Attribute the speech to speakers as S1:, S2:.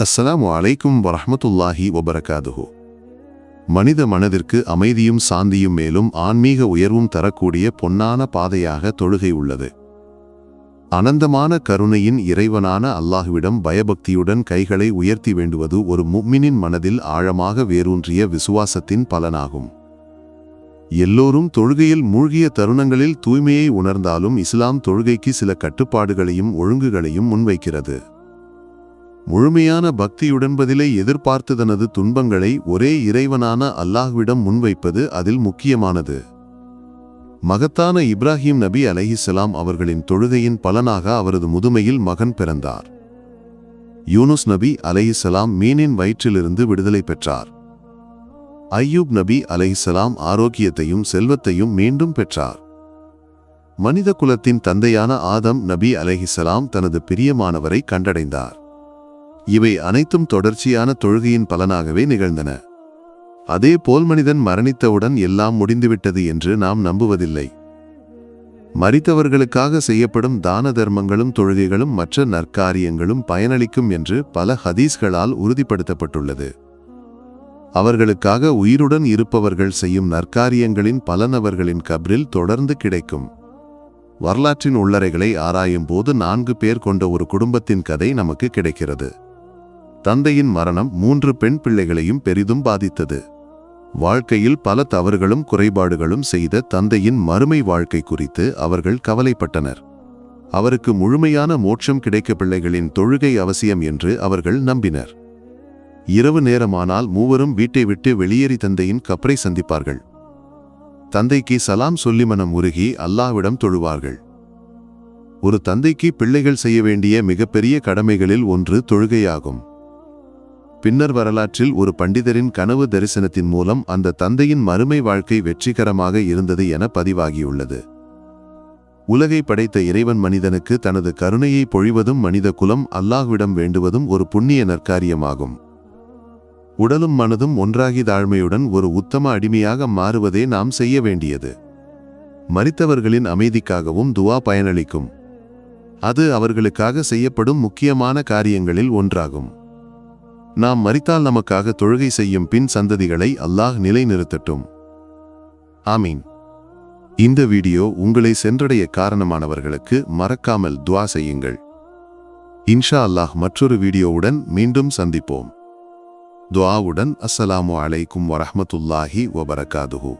S1: அஸ்ஸலாமு அலைக்கும் வரஹ்மத்துல்லாஹி வபரகாதுஹு. மனித மனதிற்கு அமைதியும் சாந்தியும் மேலும் ஆன்மீக உயர்வும் தரக்கூடிய பொன்னான பாதையாக தொழுகை உள்ளது. அனந்தமான கருணையின் இறைவனான அல்லாஹ்விடம் பயபக்தியுடன் கைகளை உயர்த்தி வேண்டுவது ஒரு முஃமினின் மனதில் ஆழமாக வேரூன்றிய விசுவாசத்தின் பலனாகும். எல்லோரும் தொழுகையில் மூழ்கிய தருணங்களில் தூய்மையை உணர்ந்தாலும் இஸ்லாம் தொழுகைக்கு சில கட்டுப்பாடுகளையும் ஒழுங்குகளையும் முன்வைக்கிறது. முழுமையான பக்தியுடன் பதிலை எதிர்பார்த்து தனது துன்பங்களை ஒரே இறைவனான அல்லாஹ்விடம் முன்வைப்பது அதில் முக்கியமானது. மகத்தான இப்ராஹிம் நபி அலைஹிஸ்ஸலாம் அவர்களின் தொழுகையின் பலனாக அவரது முதுமையில் மகன் பிறந்தார். யூனுஸ் நபி அலைஹிஸ்ஸலாம் மீனின் வயிற்றிலிருந்து விடுதலை பெற்றார். அய்யூப் நபி அலைஹிஸ்ஸலாம் ஆரோக்கியத்தையும் செல்வத்தையும் மீண்டும் பெற்றார். மனித குலத்தின் தந்தையான ஆதம் நபி அலைஹிஸ்ஸலாம் தனது பிரியமானவரை கண்டடைந்தார். இவை அனைத்தும் தொடர்ச்சியான தொழுகையின் பலனாகவே நிகழ்ந்தன. அதேபோல் மனிதன் மரணித்தவுடன் எல்லாம் முடிந்துவிட்டது என்று நாம் நம்புவதில்லை. மரித்தவர்களுக்காக செய்யப்படும் தான தர்மங்களும் தொழுகைகளும் மற்ற நற்காரியங்களும் பயனளிக்கும் என்று பல ஹதீஸ்களால் உறுதிப்படுத்தப்பட்டுள்ளது. அவர்களுக்காக உயிருடன் இருப்பவர்கள் செய்யும் நற்காரியங்களின் பலன் அவர்களின் கப்ரில் தொடர்ந்து கிடைக்கும். வரலாற்றின் உள்ளறைகளை ஆராயும் போது 4 பேர் கொண்ட ஒரு குடும்பத்தின் கதை நமக்கு கிடைக்கிறது. தந்தையின் மரணம் 3 பெண் பிள்ளைகளையும் பெரிதும் பாதித்தது. வாழ்க்கையில் பல தவறுகளும் குறைபாடுகளும் செய்த தந்தையின் மறுமை வாழ்க்கை குறித்து அவர்கள் கவலைப்பட்டனர். அவருக்கு முழுமையான மோட்சம் கிடைக்க பிள்ளைகளின் தொழுகை அவசியம் என்று அவர்கள் நம்பினர். இரவு நேரமானால் மூவரும் வீட்டை விட்டு வெளியேறி தந்தையின் கப்ரை சந்திப்பார்கள். தந்தைக்கு சலாம் சொல்லி மனம் உருகி அல்லாஹ்விடம் தொழுவார்கள். ஒரு தந்தைக்கு பிள்ளைகள் செய்ய வேண்டிய மிகப்பெரிய கடமைகளில் ஒன்று தொழுகையாகும். பின்னர் வரலாற்றில் ஒரு பண்டிதரின் கனவு தரிசனத்தின் மூலம் அந்த தந்தையின் மறுமை வாழ்க்கை வெற்றிகரமாக இருந்தது என பதிவாகியுள்ளது. உலகை படைத்த இறைவன் மனிதனுக்கு தனது கருணையை பொழிவதும் மனித குலம் அல்லாஹ்விடம் வேண்டுவதும் ஒரு புண்ணிய நற்காரியமாகும். உடலும் மனதும் ஒன்றாகி தாழ்மையுடன் ஒரு உத்தம அடிமையாக மாறுவதே நாம் செய்ய வேண்டியது. மரித்தவர்களின் அமைதிக்காகவும் துஆ பயனளிக்கும். அது அவர்களுக்காக செய்யப்படும் முக்கியமான காரியங்களில் ஒன்றாகும். நாம் மரித்தால் நமக்காக தொழுகை செய்யும் பின் சந்ததிகளை அல்லாஹ் நிலைநிறுத்தட்டும். ஆமீன். இந்த வீடியோ உங்களை சென்றடைய காரணமானவர்களுக்கு மறக்காமல் துஆ செய்யுங்கள். இன்ஷா அல்லாஹ் மற்றொரு வீடியோவுடன் மீண்டும் சந்திப்போம். துஆவுடன் அஸ்ஸலாமு அலைக்கும் வரஹ்மத்துல்லாஹி வபரகாதுஹு.